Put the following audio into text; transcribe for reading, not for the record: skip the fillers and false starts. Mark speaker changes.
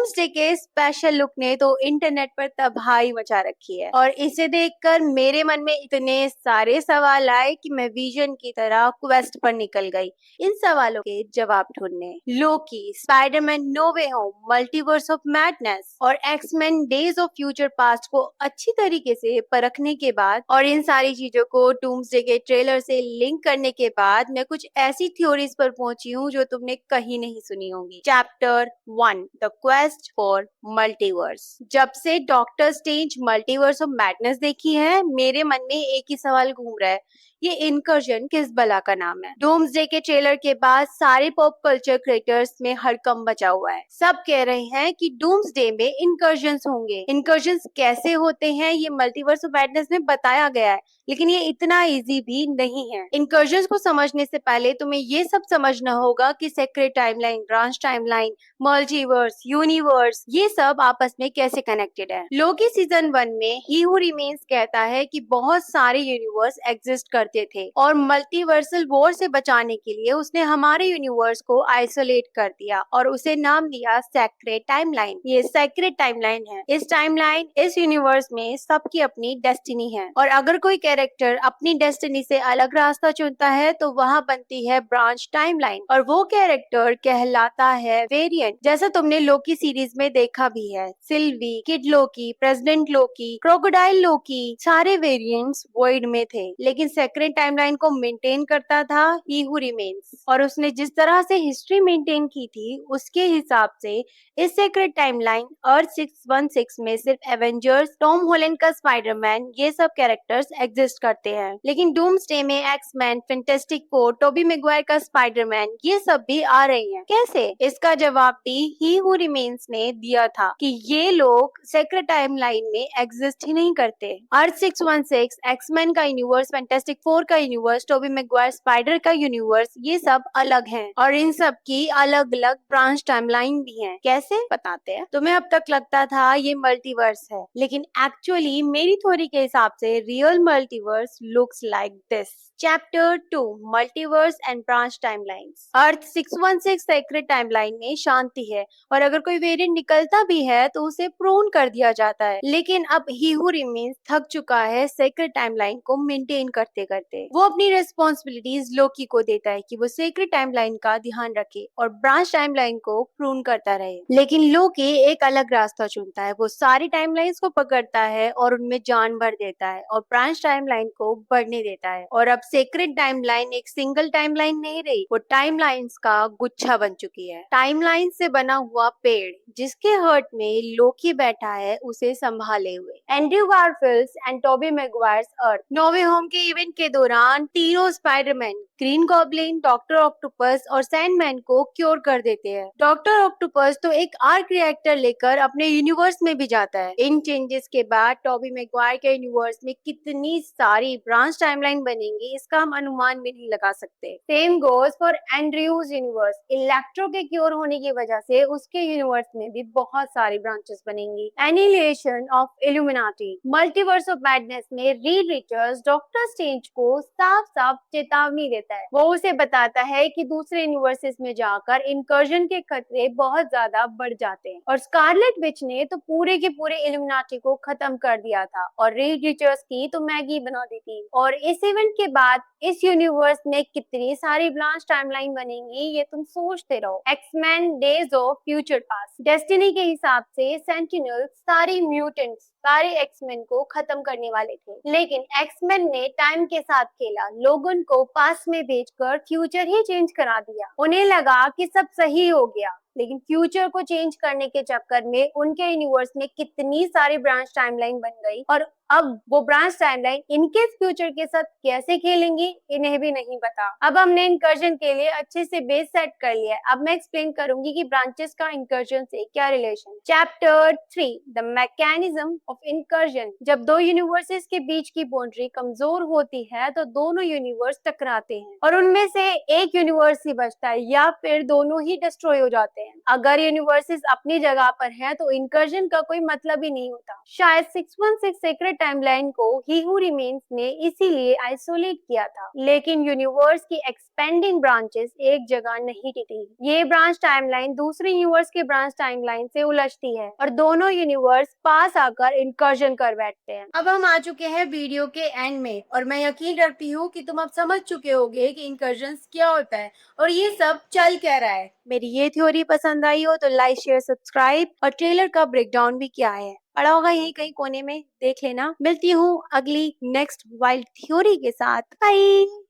Speaker 1: Doomsday के special look ने तो इंटरनेट पर तबाही मचा रखी है और इसे देखकर मेरे मन में इतने सारे सवाल आए कि मैं विजन की तरह क्वेस्ट पर निकल गई इन सवालों के जवाब ढूंढने। Loki, Spiderman no way home, multiverse of madness और X Men days of future past को अच्छी तरीके से परखने के बाद और इन सारी चीजों को डूम्सडे के ट्रेलर से लिंक करने के बाद मैं कुछ ऐसी थ्योरीज पर पहुंची हूँ जो तुमने कहीं नहीं सुनी होंगी। Chapter 1, the quest for multiverse. जब से doctor strange multiverse of madness देखी है मेरे मन में एक ही सवाल घूम रहा है, ये इनकर्जन किस बला का नाम है। डूम्सडे के ट्रेलर के बाद सारे पॉप कल्चर क्रिएटर्स में हड़कंप मचा हुआ है। सब कह रहे हैं कि डूम्सडे में इनकर्जन्स होंगे। इनकर्जन्स कैसे होते हैं ये मल्टीवर्स ऑफ मैडनेस में बताया गया है, लेकिन ये इतना इजी भी नहीं है। इनकर्जन्स को समझने से पहले तुम्हें ये सब समझना होगा कि secret timeline, branch timeline, multiverse, universe, ये सब आपस में कैसे कनेक्टेड है। लोकी सीजन 1 में ही हू रिमेन्स कहता है कि बहुत सारे यूनिवर्स एग्जिस्ट करते थे और मल्टीवर्सल वॉर से बचाने के लिए उसने हमारे यूनिवर्स को आइसोलेट कर दिया और उसे नाम दिया सेक्रेट टाइमलाइन। ये सेक्रेट टाइमलाइन है। इस टाइमलाइन, इस यूनिवर्स में सबकी अपनी डेस्टिनी है और अगर कोई कैरेक्टर अपनी डेस्टिनी से अलग रास्ता चुनता है तो वहाँ बनती है ब्रांच टाइमलाइन और वो कैरेक्टर कहलाता है वेरिएंट। जैसा तुमने लोकी सीरीज में देखा भी है, सिल्वी, किड लोकी, प्रेसिडेंट लोकी, क्रोकोडाइल लोकी, सारे वेरिएंट्स वॉइड में थे, लेकिन सेक्रेट टाइमलाइन को मेंटेन करता था ही हू रिमेन्स। और उसने जिस तरह से हिस्ट्री मेंटेन की थी उसके हिसाब से इस सेक्रेट टाइमलाइन अर्थ 616 में सिर्फ एवेंजर्स, टॉम हॉलैंड का स्पाइडरमैन, ये सब कैरेक्टर्स एग्जिस्ट करते हैं, लेकिन डूम्सडे में X-Men, Fantastic Four, Tobey Maguire का स्पाइडरमैन, ये सब भी आ रही हैं। कैसे? इसका जवाब भी ही हू रिमेन्स ने दिया था कि ये लोग सेक्रेट टाइमलाइन में एग्जिस्ट ही नहीं करते। अर्थ 616, एक्समैन का यूनिवर्स, फैंटास्टिक फोर का यूनिवर्स, टोबी मैगवायर स्पाइडर का यूनिवर्स, ये सब अलग हैं और इन सब की अलग अलग ब्रांच टाइमलाइन भी हैं। कैसे? बताते हैं। तुम्हें अब तक लगता था ये मल्टीवर्स है, लेकिन एक्चुअली मेरी थ्योरी के हिसाब से real multiverse looks like this. Chapter 2, multiverse and branch timelines. Earth 616 secret timeline में शांति है और अगर कोई वेरिएंट निकलता भी है तो उसे प्रोन कर दिया जाता है, लेकिन अब ही हू रिमेन्स थक चुका है सेक्रेट टाइमलाइन को मेंटेन करते करते। वो अपनी रिस्पॉन्सिबिलिटीज लोकी को देता है कि वो सेक्रेट टाइमलाइन का ध्यान रखे और ब्रांच टाइमलाइन को प्रून करता रहे, लेकिन लोकी एक अलग रास्ता चुनता है। वो सारी टाइमलाइंस को पकड़ता है और उनमें जान भर देता है और ब्रांच टाइमलाइन को बढ़ने देता है और अब सेक्रेट टाइमलाइन एक सिंगल टाइमलाइन नहीं रही, वो टाइमलाइंस का गुच्छा बन चुकी है। टाइमलाइन से बना हुआ पेड़ जिसके हर्ट में लोकी बैठा है उसे संभाले हुए। Andrew Garfield and Toby Maguire's earth. No way home के इवेंट के दौरान तीनों Spiderman, green goblin, doctor octopus और सैंडमैन को क्योर कर देते हैं। डॉक्टर ऑक्टोपस तो एक आर्क रिएक्टर लेकर अपने यूनिवर्स में भी जाता है। इन चेंजेस के बाद टोबी मैगवायर के यूनिवर्स में कितनी सारी ब्रांच टाइमलाइन बनेंगी इसका हम अनुमान भी नहीं लगा सकते। Same goes for Andrews universe. Electro के क्योर होने की वजह से उसके यूनिवर्स में भी बहुत सारी ब्रांचेस बनेंगी। Annihilation of illuminati. Multiverse of madness में रीड रिचर्ड्स डॉक्टर स्ट्रेंज को साफ साफ चेतावनी देता है। वो उसे बताता है कि दूसरे यूनिवर्सेस में जाकर इनकर्जन के खतरे बहुत ज्यादा बढ़ जाते हैं और स्कारलेट विच ने तो पूरे के पूरे इल्यूमिनाटी को खत्म कर दिया था और रीड रिचर्ड्स की तो मैगी बना दी थी। और इस इवेंट के बाद इस यूनिवर्स में कितनी सारी ब्रांच टाइमलाइन बनेंगी ये तुम सोचते रहो। X-Men days of future past. Destiny के हिसाब से सेंटिनल्स सारी म्यूटेंट्स, सारे एक्समैन को खत्म करने वाले थे, लेकिन एक्समैन ने टाइम के साथ खेला, लोगन को पास में भेजकर फ्यूचर ही चेंज करा दिया। उन्हें लगा कि सब सही हो गया, लेकिन फ्यूचर को चेंज करने के चक्कर में उनके यूनिवर्स में कितनी सारी ब्रांच टाइमलाइन बन गई और अब वो ब्रांच टाइमलाइन इनके फ्यूचर के साथ कैसे खेलेंगी इन्हें भी नहीं पता। अब हमने इनकर्जन के लिए अच्छे से बेस सेट कर लिया है। अब मैं एक्सप्लेन करूंगी कि ब्रांचेस का इनकर्जन से क्या relation. Chapter 3, the mechanism of incursion. जब दो यूनिवर्सेस के बीच की बाउंड्री कमजोर होती है तो दोनों यूनिवर्स टकराते हैं और उनमें से एक यूनिवर्स ही बचता है या फिर दोनों ही डिस्ट्रॉय हो जाते हैं। हैं। अगर यूनिवर्सेस अपनी जगह पर हैं तो इंकर्जन का कोई मतलब ही नहीं होता। शायद 616 सीक्रेट टाइमलाइन को ही हू रिमेन्स ने इसीलिए आइसोलेट किया था। लेकिन यूनिवर्स की एक्सपेंडिंग ब्रांचेस एक जगह नहीं टिकती। ये ब्रांच टाइमलाइन दूसरी यूनिवर्स के ब्रांच टाइमलाइन से उलझती है और दोनों यूनिवर्स पास आकर इंकर्जन कर बैठते हैं। अब हम आ चुके हैं वीडियो के एंड में और मैं यकीन रखती हूँ कि तुम अब समझ चुके होगे कि इंकर्जन क्या होता है और ये सब चल क्या रहा है। मेरी ये थ्योरी पसंद आई हो तो लाइक शेयर सब्सक्राइब और ट्रेलर का ब्रेकडाउन भी क्या है पड़ा होगा यहीं कहीं कोने में, देख लेना। मिलती हूँ अगली नेक्स्ट वाइल्ड थ्योरी के साथ। बाय।